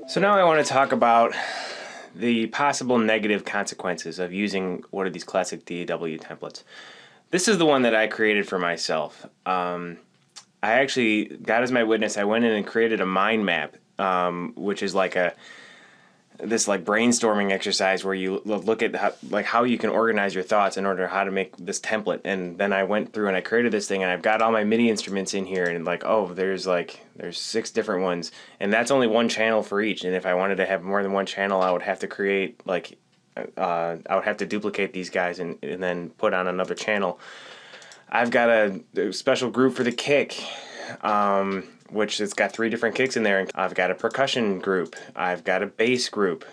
So now I want to talk about the possible negative consequences of using one of these classic DAW templates. This is the one that I created for myself. I actually, God is my witness, I went in and created a mind map, which is like this brainstorming exercise where you look at how you can organize your thoughts in order how to make this template. And then I went through and I created this thing, and I've got all my MIDI instruments in here, and there's 6 different ones, and that's only one channel for each. And if I wanted to have more than one channel, I would have to create I would have to duplicate these guys and then put on another channel. I've got a special group for the kick, which has got 3 different kicks in there. I've got a percussion group. I've got a bass group.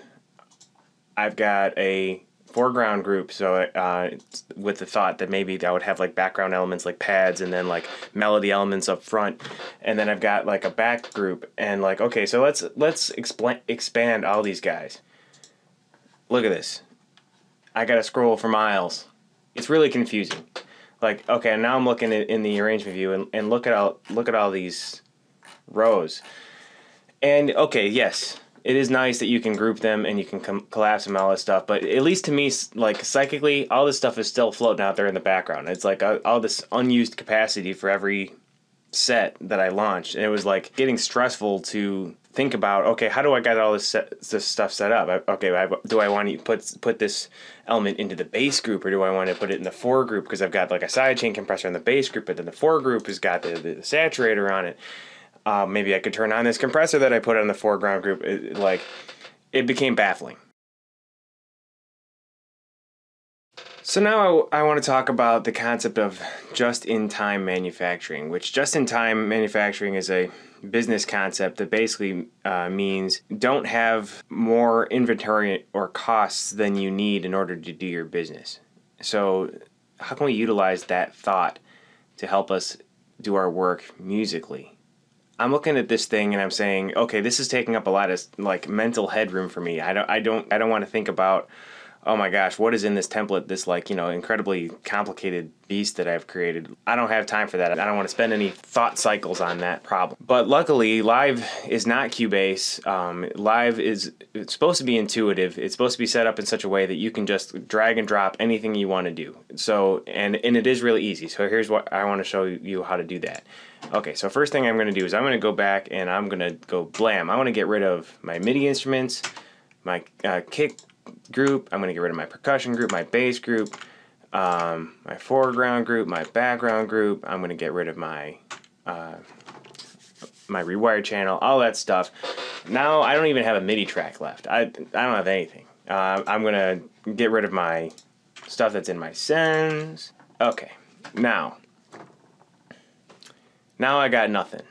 I've got a foreground group, so with the thought that maybe I would have background elements like pads and then melody elements up front. And then I've got a back group, and okay, so let's expand all these guys. Look at this. I gotta scroll for miles. It's really confusing. Okay, now I'm looking in the arrangement view and look at all these rows. And okay, yes, it is nice that you can group them and you can collapse them and all this stuff, but at least to me, psychically, all this stuff is still floating out there in the background. It's all this unused capacity for every set that I launched, and it was getting stressful to think about, okay, how do I get all this stuff set up? Do I want to put this element into the bass group, or do I want to put it in the fore group? Because I've got a sidechain compressor in the bass group, but then the fore group has got the saturator on it. Maybe I could turn on this compressor that I put on the foreground group. It became baffling. So now I want to talk about the concept of just-in-time manufacturing, which just-in-time manufacturing is a business concept that basically means don't have more inventory or costs than you need in order to do your business. So how can we utilize that thought to help us do our work musically? I'm looking at this thing and I'm saying, okay, this is taking up a lot of mental headroom for me. I don't want to think about, oh my gosh, what is in this template, this incredibly complicated beast that I've created. I don't have time for that. I don't want to spend any thought cycles on that problem. But luckily, Live is not Cubase. Live it's supposed to be intuitive. It's supposed to be set up in such a way that you can just drag and drop anything you want to do. So, and it is really easy. So here's what I want to show you how to do that. Okay, so first thing I'm going to do is I'm going to go back and I'm going to go blam. I want to get rid of my MIDI instruments, my kick group. I'm going to get rid of my percussion group, my bass group, my foreground group, my background group. I'm going to get rid of my rewired channel, all that stuff. Now I don't even have a MIDI track left. I don't have anything. I'm going to get rid of my stuff that's in my sends. Okay, now I got nothing.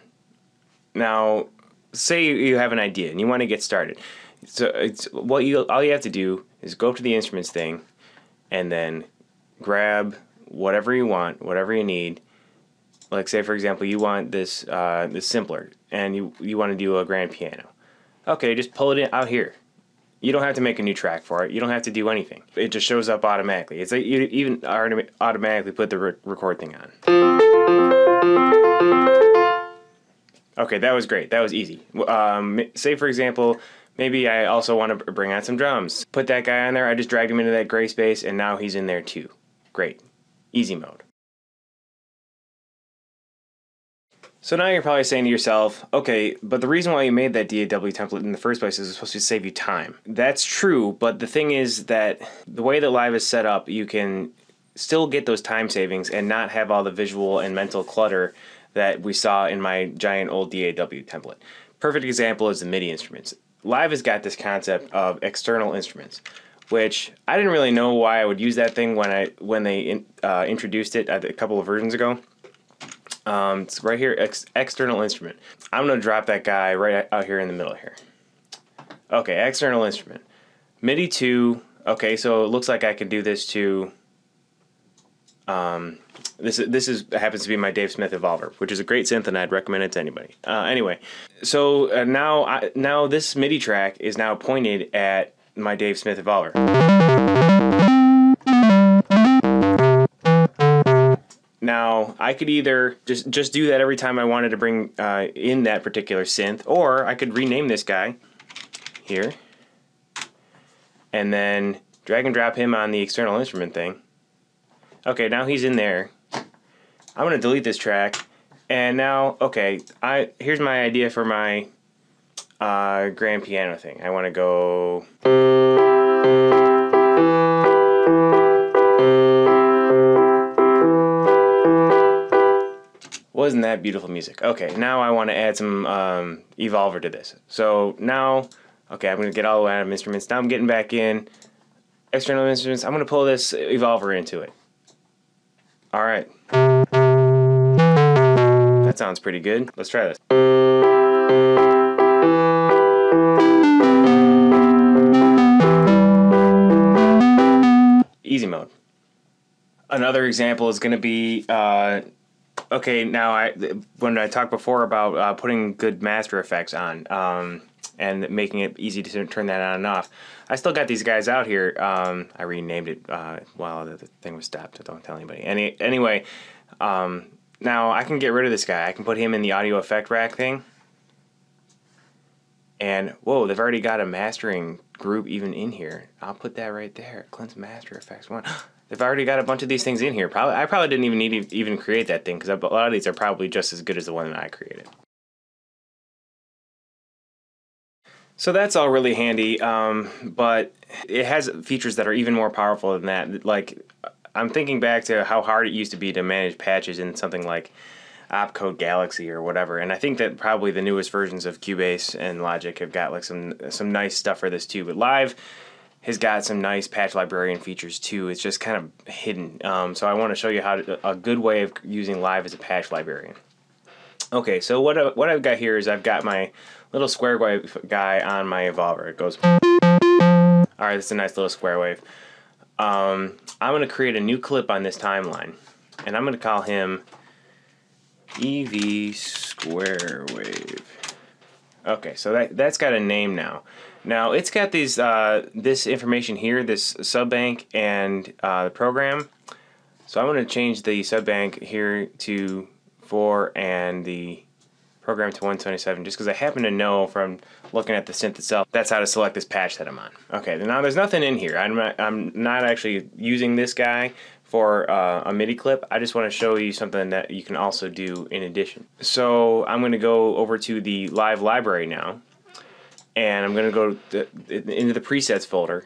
Now, say you have an idea and you want to get started. So all you have to do is go up to the instruments thing and then grab whatever you want, whatever you need. Like say for example you want this simpler and you want to do a grand piano. Okay, just pull it out here. You don't have to make a new track for it. You don't have to do anything. It just shows up automatically. It's you even automatically put the record thing on. Okay, that was great. That was easy. Say for example, maybe I also want to bring on some drums. Put that guy on there. I just dragged him into that gray space, and now he's in there too. Great. Easy mode. So now you're probably saying to yourself, okay, but the reason why you made that DAW template in the first place is it's supposed to save you time. That's true, but the thing is that the way that Live is set up, you can still get those time savings and not have all the visual and mental clutter that we saw in my giant old DAW template. Perfect example is the MIDI instruments. Live has got this concept of external instruments, which I didn't really know why I would use that thing when they introduced it a couple of versions ago. It's right here, external instrument. I'm going to drop that guy right out here in the middle here. Okay, external instrument. MIDI 2, okay, so it looks like I can do this to This happens to be my Dave Smith Evolver, which is a great synth, and I'd recommend it to anybody. Anyway, so now this MIDI track is now pointed at my Dave Smith Evolver. Now I could either just do that every time I wanted to bring in that particular synth, or I could rename this guy here, and then drag and drop him on the external instrument thing. Okay, now he's in there. I'm going to delete this track, and now, okay, here's my idea for my grand piano thing. I want to go... Wasn't that beautiful music? Okay, now I want to add some Evolver to this. So now, okay, I'm going to get all the way out of instruments. Now I'm getting back in external instruments. I'm going to pull this Evolver into it. All right. That sounds pretty good. Let's try this. Easy mode. Another example is going to be, okay, now when I talked before about putting good master effects on and making it easy to turn that on and off, I still got these guys out here. I renamed it while the thing was stopped, so don't tell anybody. Anyway, now I can get rid of this guy. I can put him in the audio effect rack thing. And, whoa, they've already got a mastering group even in here. I'll put that right there. Cleanse Master Effects 1. They've already got a bunch of these things in here. I probably didn't even need to even create that thing, because a lot of these are probably just as good as the one that I created. So that's all really handy, but it has features that are even more powerful than that. Like, I'm thinking back to how hard it used to be to manage patches in something like Opcode Galaxy or whatever, and I think that probably the newest versions of Cubase and Logic have got like some nice stuff for this too. But Live has got some nice patch librarian features too. It's just kind of hidden. So I want to show you a good way of using Live as a patch librarian. Okay, so what I've got here is I've got my little square wave guy on my Evolver. It goes. All right, this is a nice little square wave. I'm going to create a new clip on this timeline, and I'm going to call him EV Square Wave. Okay, so that's got a name now. Now it's got these this information here, this subbank and the program. So I'm going to change the subbank here to 4 and the program to 127, just because I happen to know from looking at the synth itself that's how to select this patch that I'm on. Okay, now there's nothing in here. I'm not actually using this guy for a MIDI clip. I just want to show you something that you can also do in addition. So I'm going to go over to the Live library now, and I'm going to go into the presets folder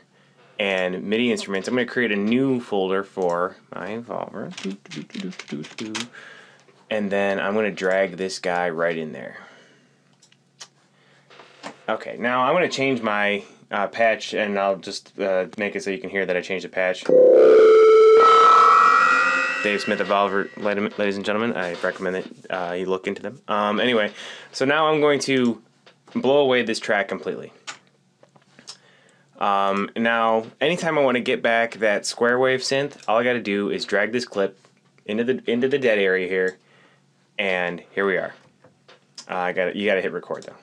and MIDI instruments. I'm going to create a new folder for my Evolver, and then I'm going to drag this guy right in there. Okay, now I'm going to change my patch, and I'll just make it so you can hear that I changed the patch. Dave Smith Evolver, ladies and gentlemen, I recommend that you look into them. Anyway, so now I'm going to blow away this track completely. Now, anytime I want to get back that square wave synth, all I got to do is drag this clip into the dead area here, and here we are. You got to hit record though.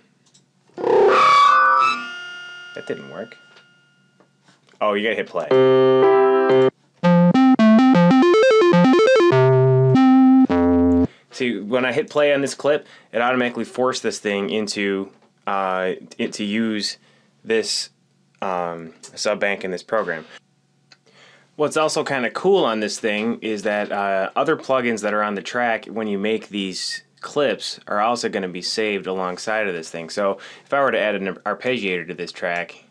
That didn't work. Oh, you got to hit play. See, when I hit play on this clip, it automatically forced this thing into to use this subbank in this program. What's also kind of cool on this thing is that other plugins that are on the track, when you make these clips, are also going to be saved alongside of this thing. So if I were to add an arpeggiator to this track,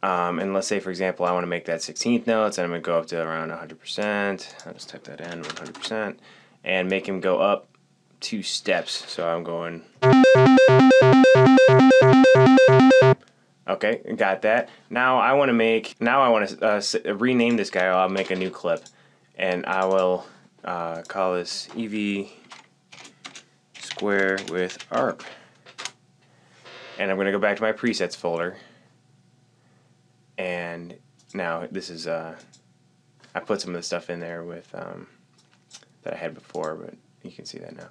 and let's say, for example, I want to make that 16th notes, and I'm going to go up to around 100%. I'll just type that in, 100%. And make him go up 2 steps. So I'm going. Okay, got that. Now I want to rename this guy. I'll make a new clip, and I will call this EV Square with ARP. And I'm going to go back to my presets folder. And now this is I put some of the stuff in there with that I had before, but you can see that now.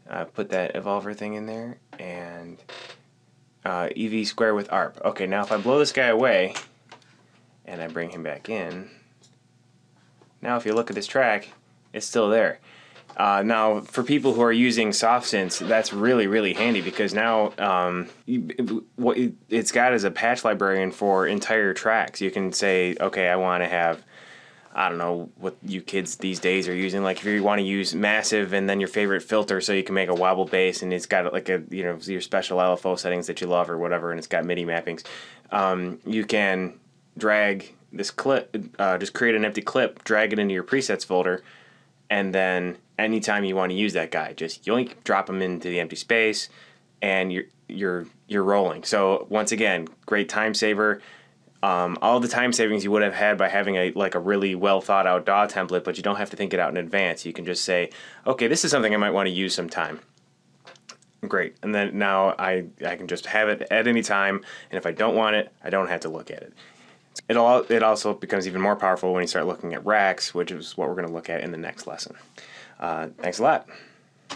I put that evolver thing in there, and EV square with ARP. Okay, now if I blow this guy away and I bring him back in, now if you look at this track, it's still there. Now, for people who are using soft synths, that's really, really handy, because now what it's got is a patch librarian for entire tracks. You can say, okay, I want to have, I don't know what you kids these days are using. Like if you want to use massive and then your favorite filter, so you can make a wobble bass, and it's got like a, you know, your special LFO settings that you love or whatever, and it's got MIDI mappings. You can drag this clip, just create an empty clip, drag it into your presets folder, and then anytime you want to use that guy, just yoink, drop them into the empty space, and you're rolling. So once again, great time saver. All the time savings you would have had by having a really well thought out DAW template, but you don't have to think it out in advance. You can just say, okay, this is something I might want to use sometime. Great. And then now I can just have it at any time, and if I don't want it, I don't have to look at it. It also becomes even more powerful when you start looking at racks, which is what we're going to look at in the next lesson. Thanks a lot.